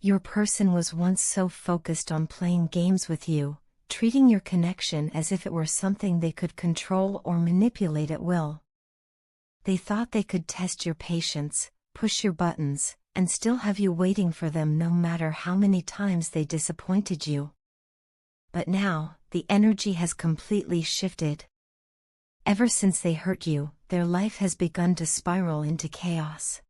Your person was once so focused on playing games with you, treating your connection as if it were something they could control or manipulate at will. They thought they could test your patience, push your buttons, and still have you waiting for them no matter how many times they disappointed you. But now, the energy has completely shifted. Ever since they hurt you, their life has begun to spiral into chaos.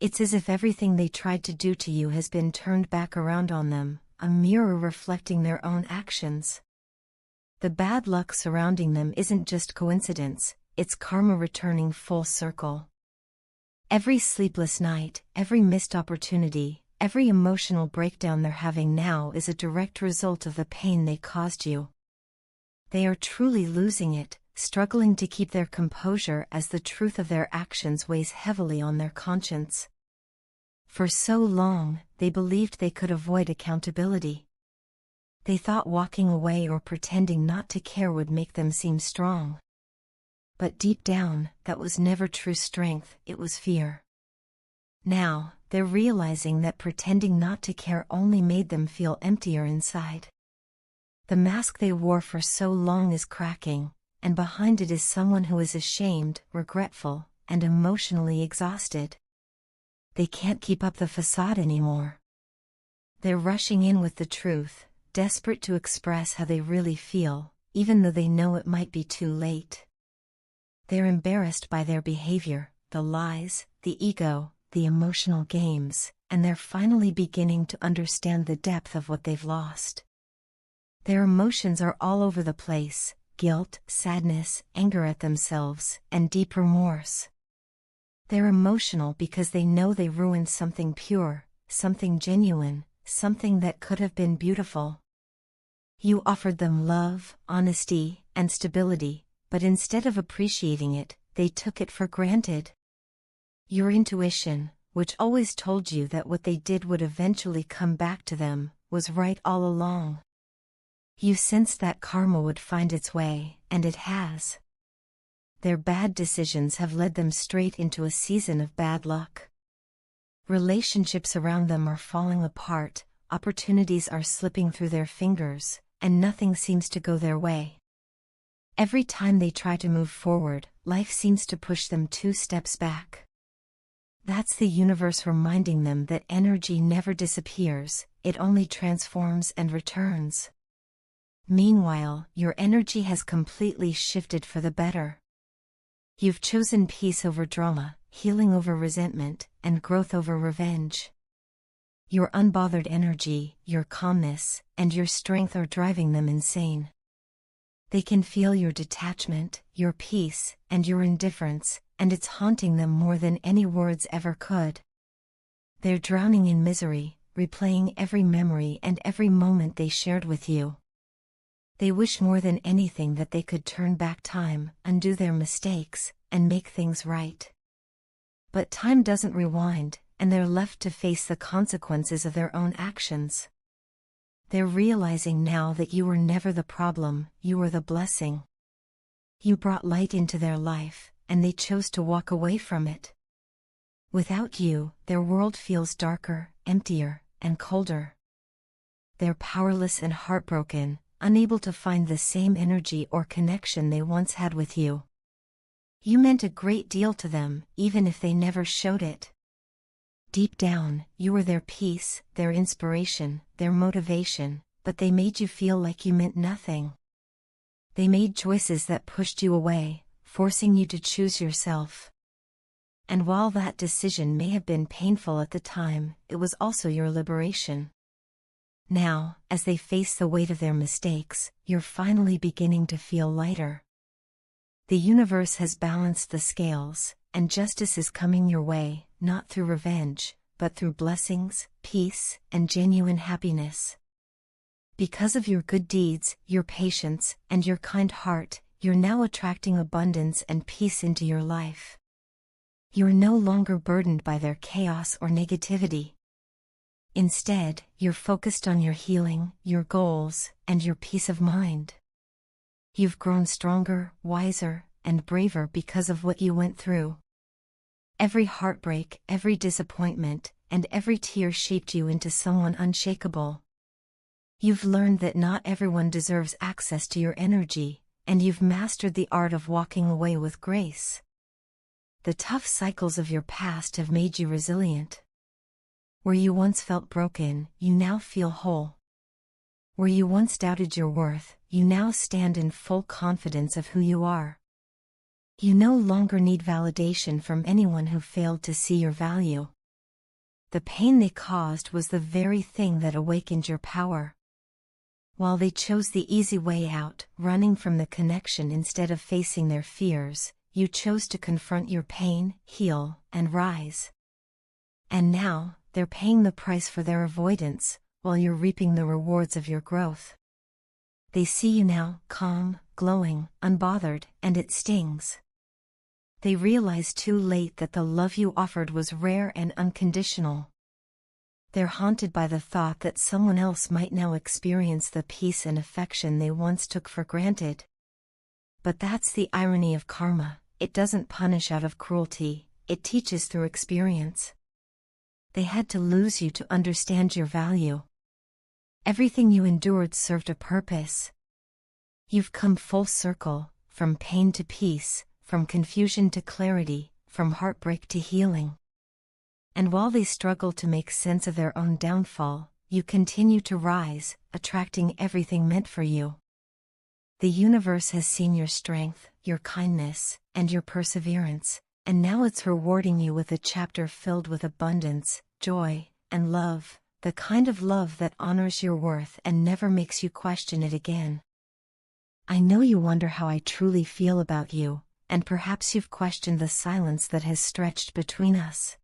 It's as if everything they tried to do to you has been turned back around on them, a mirror reflecting their own actions. The bad luck surrounding them isn't just coincidence, it's karma returning full circle. Every sleepless night, every missed opportunity, every emotional breakdown they're having now is a direct result of the pain they caused you. They are truly losing it, struggling to keep their composure as the truth of their actions weighs heavily on their conscience. For so long, they believed they could avoid accountability. They thought walking away or pretending not to care would make them seem strong. But deep down, that was never true strength, it was fear. Now, they're realizing that pretending not to care only made them feel emptier inside. The mask they wore for so long is cracking, and behind it is someone who is ashamed, regretful, and emotionally exhausted. They can't keep up the facade anymore. They're rushing in with the truth, desperate to express how they really feel, even though they know it might be too late. They're embarrassed by their behavior, the lies, the ego, the emotional games, and they're finally beginning to understand the depth of what they've lost. Their emotions are all over the place: guilt, sadness, anger at themselves, and deep remorse. They're emotional because they know they ruined something pure, something genuine, something that could have been beautiful. You offered them love, honesty, and stability, but instead of appreciating it, they took it for granted. Your intuition, which always told you that what they did would eventually come back to them, was right all along. You sensed that karma would find its way, and it has. Their bad decisions have led them straight into a season of bad luck. Relationships around them are falling apart, opportunities are slipping through their fingers, and nothing seems to go their way. Every time they try to move forward, life seems to push them 2 steps back. That's the universe reminding them that energy never disappears, it only transforms and returns. Meanwhile, your energy has completely shifted for the better. You've chosen peace over drama, healing over resentment, and growth over revenge. Your unbothered energy, your calmness, and your strength are driving them insane. They can feel your detachment, your peace, and your indifference, and it's haunting them more than any words ever could. They're drowning in misery, replaying every memory and every moment they shared with you. They wish more than anything that they could turn back time, undo their mistakes, and make things right. But time doesn't rewind, and they're left to face the consequences of their own actions. They're realizing now that you were never the problem, you were the blessing. You brought light into their life, and they chose to walk away from it. Without you, their world feels darker, emptier, and colder. They're powerless and heartbroken, unable to find the same energy or connection they once had with you. You meant a great deal to them, even if they never showed it. Deep down, you were their peace, their inspiration, their motivation, but they made you feel like you meant nothing. They made choices that pushed you away, forcing you to choose yourself. And while that decision may have been painful at the time, it was also your liberation. Now, as they face the weight of their mistakes, you're finally beginning to feel lighter. The universe has balanced the scales, and justice is coming your way, not through revenge, but through blessings, peace, and genuine happiness. Because of your good deeds, your patience, and your kind heart, you're now attracting abundance and peace into your life. You're no longer burdened by their chaos or negativity. Instead, you're focused on your healing, your goals, and your peace of mind. You've grown stronger, wiser, and braver because of what you went through. Every heartbreak, every disappointment, and every tear shaped you into someone unshakable. You've learned that not everyone deserves access to your energy, and you've mastered the art of walking away with grace. The tough cycles of your past have made you resilient. Where you once felt broken, you now feel whole. Where you once doubted your worth, you now stand in full confidence of who you are. You no longer need validation from anyone who failed to see your value. The pain they caused was the very thing that awakened your power. While they chose the easy way out, running from the connection instead of facing their fears, you chose to confront your pain, heal, and rise. And now, they're paying the price for their avoidance, while you're reaping the rewards of your growth. They see you now, calm, glowing, unbothered, and it stings. They realize too late that the love you offered was rare and unconditional. They're haunted by the thought that someone else might now experience the peace and affection they once took for granted. But that's the irony of karma. It doesn't punish out of cruelty, it teaches through experience. They had to lose you to understand your value. Everything you endured served a purpose. You've come full circle, from pain to peace, from confusion to clarity, from heartbreak to healing. And while they struggle to make sense of their own downfall, you continue to rise, attracting everything meant for you. The universe has seen your strength, your kindness, and your perseverance, and now it's rewarding you with a chapter filled with abundance, joy, and love, the kind of love that honors your worth and never makes you question it again. I know you wonder how I truly feel about you, and perhaps you've questioned the silence that has stretched between us.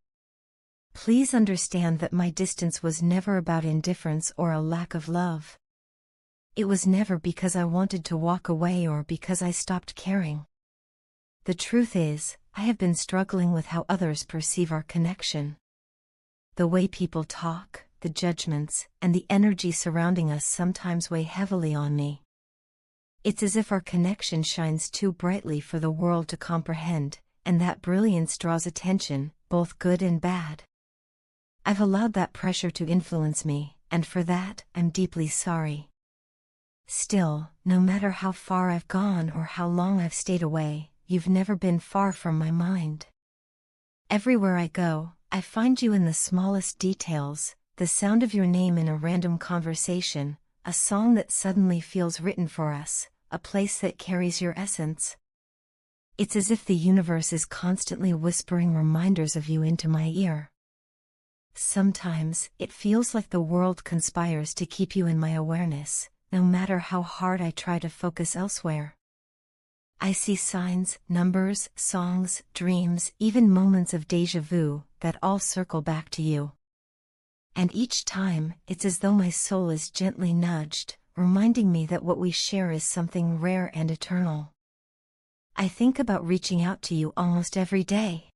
Please understand that my distance was never about indifference or a lack of love. It was never because I wanted to walk away or because I stopped caring. The truth is, I have been struggling with how others perceive our connection. The way people talk, the judgments, and the energy surrounding us sometimes weigh heavily on me. It's as if our connection shines too brightly for the world to comprehend, and that brilliance draws attention, both good and bad. I've allowed that pressure to influence me, and for that, I'm deeply sorry. Still, no matter how far I've gone or how long I've stayed away, you've never been far from my mind. Everywhere I go, I find you in the smallest details, the sound of your name in a random conversation, a song that suddenly feels written for us, a place that carries your essence. It's as if the universe is constantly whispering reminders of you into my ear. Sometimes, it feels like the world conspires to keep you in my awareness, no matter how hard I try to focus elsewhere. I see signs, numbers, songs, dreams, even moments of déjà vu, that all circle back to you. And each time, it's as though my soul is gently nudged, reminding me that what we share is something rare and eternal. I think about reaching out to you almost every day.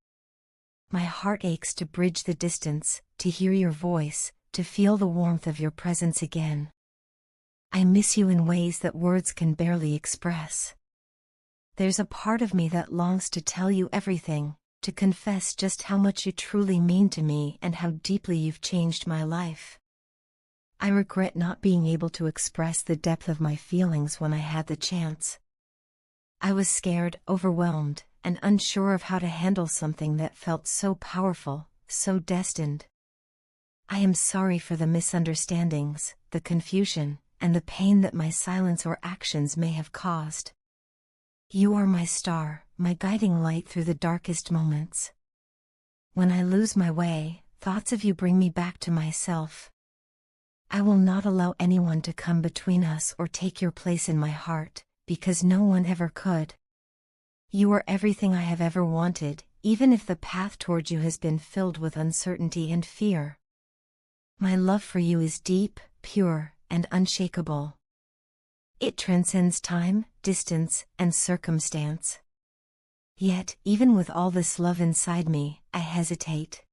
My heart aches to bridge the distance, to hear your voice, to feel the warmth of your presence again. I miss you in ways that words can barely express. There's a part of me that longs to tell you everything, to confess just how much you truly mean to me and how deeply you've changed my life. I regret not being able to express the depth of my feelings when I had the chance. I was scared, overwhelmed, and unsure of how to handle something that felt so powerful, so destined. I am sorry for the misunderstandings, the confusion, and the pain that my silence or actions may have caused. You are my star, my guiding light through the darkest moments. When I lose my way, thoughts of you bring me back to myself. I will not allow anyone to come between us or take your place in my heart, because no one ever could. You are everything I have ever wanted, even if the path toward you has been filled with uncertainty and fear. My love for you is deep, pure, and unshakable. It transcends time, distance, and circumstance. Yet, even with all this love inside me, I hesitate.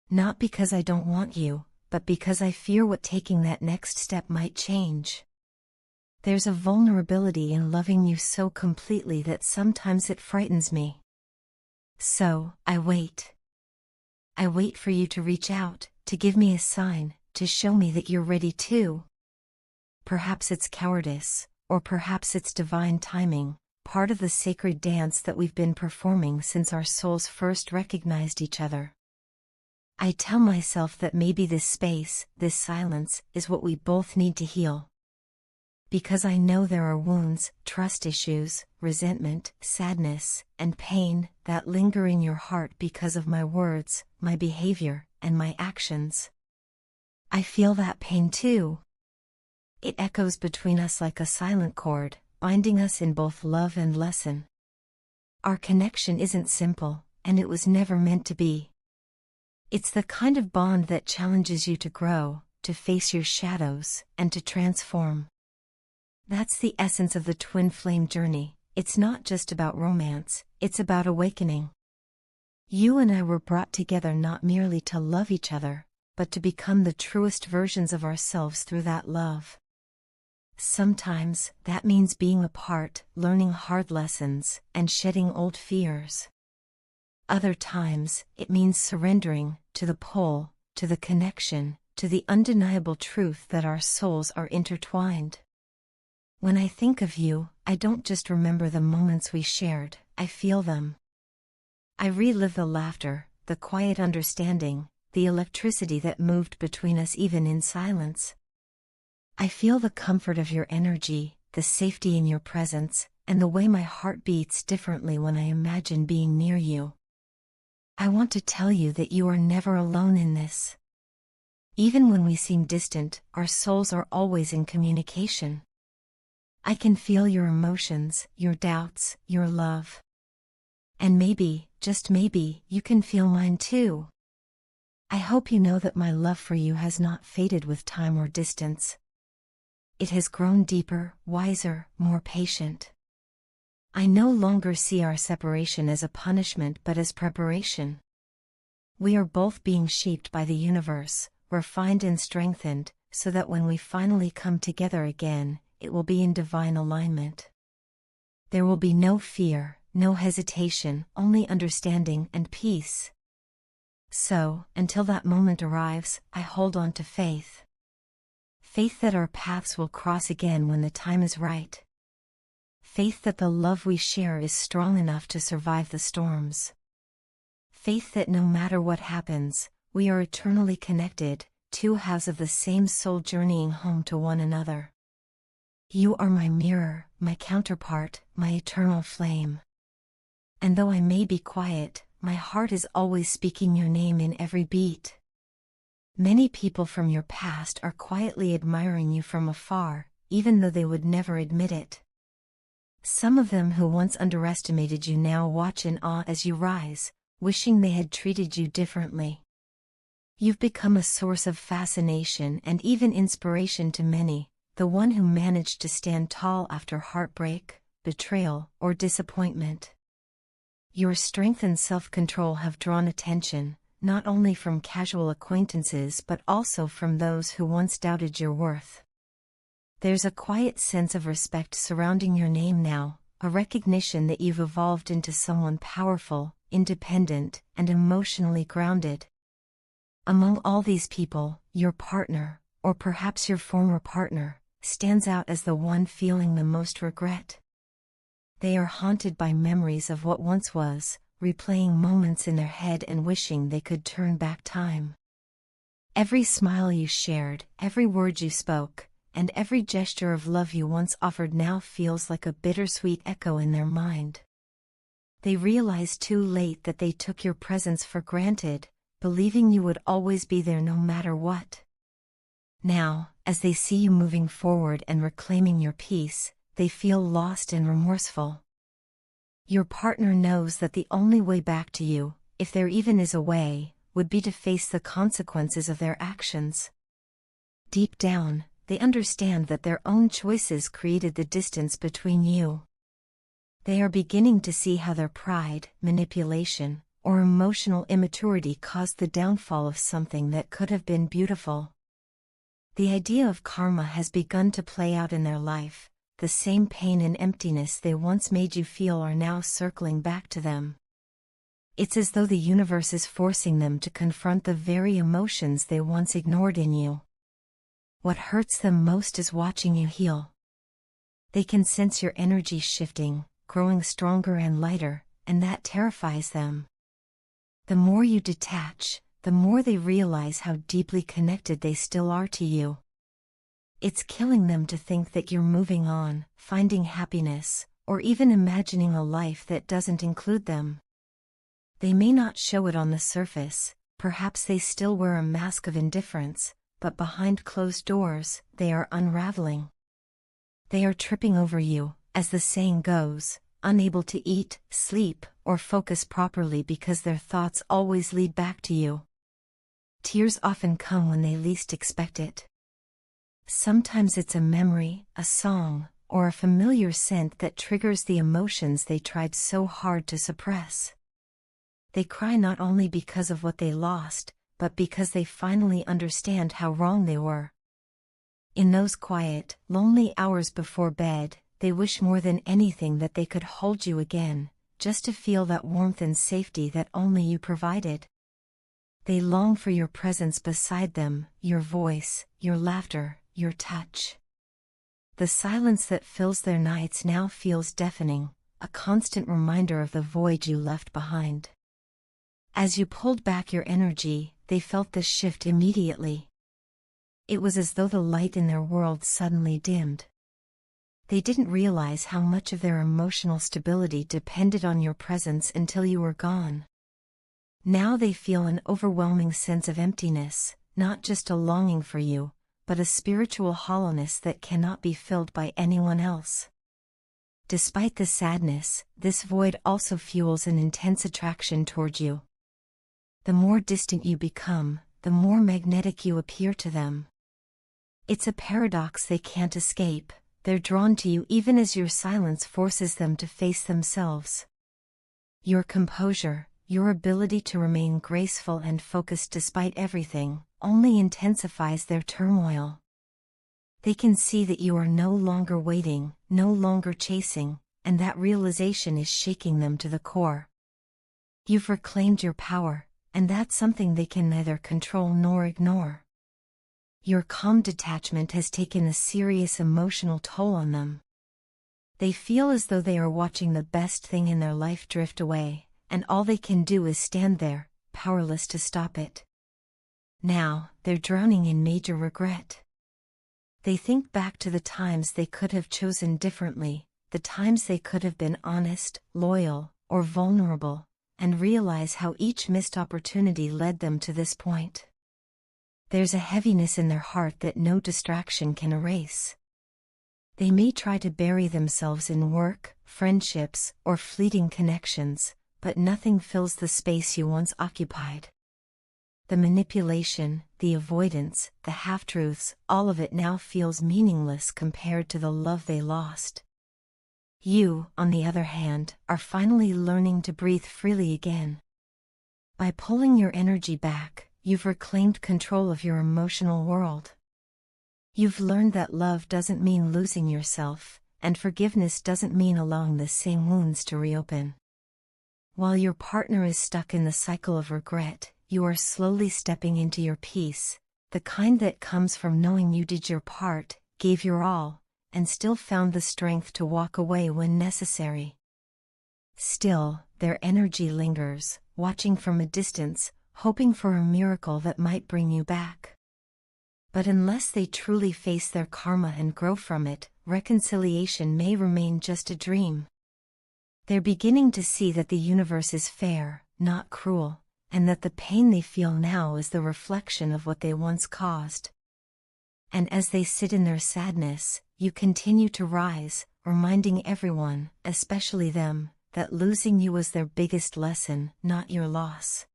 Not because I don't want you, but because I fear what taking that next step might change. There's a vulnerability in loving you so completely that sometimes it frightens me. So, I wait. I wait for you to reach out, to give me a sign, to show me that you're ready too. Perhaps it's cowardice, or perhaps it's divine timing, part of the sacred dance that we've been performing since our souls first recognized each other. I tell myself that maybe this space, this silence, is what we both need to heal. Because I know there are wounds, trust issues, resentment, sadness, and pain that linger in your heart because of my words, my behavior, and my actions. I feel that pain too. It echoes between us like a silent chord, binding us in both love and lesson. Our connection isn't simple, and it was never meant to be. It's the kind of bond that challenges you to grow, to face your shadows, and to transform. That's the essence of the twin flame journey. It's not just about romance, it's about awakening. You and I were brought together not merely to love each other, but to become the truest versions of ourselves through that love. Sometimes, that means being apart, learning hard lessons, and shedding old fears. Other times, it means surrendering to the pull, to the connection, to the undeniable truth that our souls are intertwined. When I think of you, I don't just remember the moments we shared, I feel them. I relive the laughter, the quiet understanding, the electricity that moved between us even in silence. I feel the comfort of your energy, the safety in your presence, and the way my heart beats differently when I imagine being near you. I want to tell you that you are never alone in this. Even when we seem distant, our souls are always in communication. I can feel your emotions, your doubts, your love. And maybe, just maybe, you can feel mine too. I hope you know that my love for you has not faded with time or distance. It has grown deeper, wiser, more patient. I no longer see our separation as a punishment but as preparation. We are both being shaped by the universe, refined and strengthened, so that when we finally come together again, it will be in divine alignment. There will be no fear, no hesitation, only understanding and peace. So, until that moment arrives, I hold on to faith. Faith that our paths will cross again when the time is right. Faith that the love we share is strong enough to survive the storms. Faith that no matter what happens, we are eternally connected, two halves of the same soul journeying home to one another. You are my mirror, my counterpart, my eternal flame. And though I may be quiet, my heart is always speaking your name in every beat. Many people from your past are quietly admiring you from afar, even though they would never admit it. Some of them who once underestimated you now watch in awe as you rise, wishing they had treated you differently. You've become a source of fascination and even inspiration to many, the one who managed to stand tall after heartbreak, betrayal, or disappointment. Your strength and self-control have drawn attention, not only from casual acquaintances but also from those who once doubted your worth. There's a quiet sense of respect surrounding your name now, a recognition that you've evolved into someone powerful, independent, and emotionally grounded. Among all these people, your partner, or perhaps your former partner, stands out as the one feeling the most regret. They are haunted by memories of what once was, replaying moments in their head and wishing they could turn back time. Every smile you shared, every word you spoke, and every gesture of love you once offered now feels like a bittersweet echo in their mind. They realize too late that they took your presence for granted, believing you would always be there no matter what. Now, as they see you moving forward and reclaiming your peace, they feel lost and remorseful. Your partner knows that the only way back to you, if there even is a way, would be to face the consequences of their actions. Deep down, they understand that their own choices created the distance between you. They are beginning to see how their pride, manipulation, or emotional immaturity caused the downfall of something that could have been beautiful. The idea of karma has begun to play out in their life. The same pain and emptiness they once made you feel are now circling back to them. It's as though the universe is forcing them to confront the very emotions they once ignored in you. What hurts them most is watching you heal. They can sense your energy shifting, growing stronger and lighter, and that terrifies them. The more you detach, the more they realize how deeply connected they still are to you. It's killing them to think that you're moving on, finding happiness, or even imagining a life that doesn't include them. They may not show it on the surface, perhaps they still wear a mask of indifference, but behind closed doors, they are unraveling. They are tripping over you, as the saying goes, unable to eat, sleep, or focus properly because their thoughts always lead back to you. Tears often come when they least expect it. Sometimes it's a memory, a song, or a familiar scent that triggers the emotions they tried so hard to suppress. They cry not only because of what they lost, but because they finally understand how wrong they were. In those quiet, lonely hours before bed, they wish more than anything that they could hold you again, just to feel that warmth and safety that only you provided. They long for your presence beside them, your voice, your laughter, your touch. The silence that fills their nights now feels deafening, a constant reminder of the void you left behind. As you pulled back your energy, they felt the shift immediately. It was as though the light in their world suddenly dimmed. They didn't realize how much of their emotional stability depended on your presence until you were gone. Now they feel an overwhelming sense of emptiness, not just a longing for you, but a spiritual hollowness that cannot be filled by anyone else. Despite the sadness, this void also fuels an intense attraction toward you. The more distant you become, the more magnetic you appear to them. It's a paradox they can't escape. They're drawn to you even as your silence forces them to face themselves. Your composure, your ability to remain graceful and focused despite everything, only intensifies their turmoil. They can see that you are no longer waiting, no longer chasing, and that realization is shaking them to the core. You've reclaimed your power, and that's something they can neither control nor ignore. Your calm detachment has taken a serious emotional toll on them. They feel as though they are watching the best thing in their life drift away, and all they can do is stand there, powerless to stop it. Now, they're drowning in major regret. They think back to the times they could have chosen differently, the times they could have been honest, loyal, or vulnerable, and realize how each missed opportunity led them to this point. There's a heaviness in their heart that no distraction can erase. They may try to bury themselves in work, friendships, or fleeting connections, but nothing fills the space you once occupied. The manipulation, the avoidance, the half-truths, all of it now feels meaningless compared to the love they lost. You, on the other hand, are finally learning to breathe freely again. By pulling your energy back, you've reclaimed control of your emotional world. You've learned that love doesn't mean losing yourself, and forgiveness doesn't mean allowing the same wounds to reopen. While your partner is stuck in the cycle of regret, you are slowly stepping into your peace, the kind that comes from knowing you did your part, gave your all, and still found the strength to walk away when necessary. Still, their energy lingers, watching from a distance, hoping for a miracle that might bring you back. But unless they truly face their karma and grow from it, reconciliation may remain just a dream. They're beginning to see that the universe is fair, not cruel, and that the pain they feel now is the reflection of what they once caused. And as they sit in their sadness, you continue to rise, reminding everyone, especially them, that losing you was their biggest lesson, not your loss.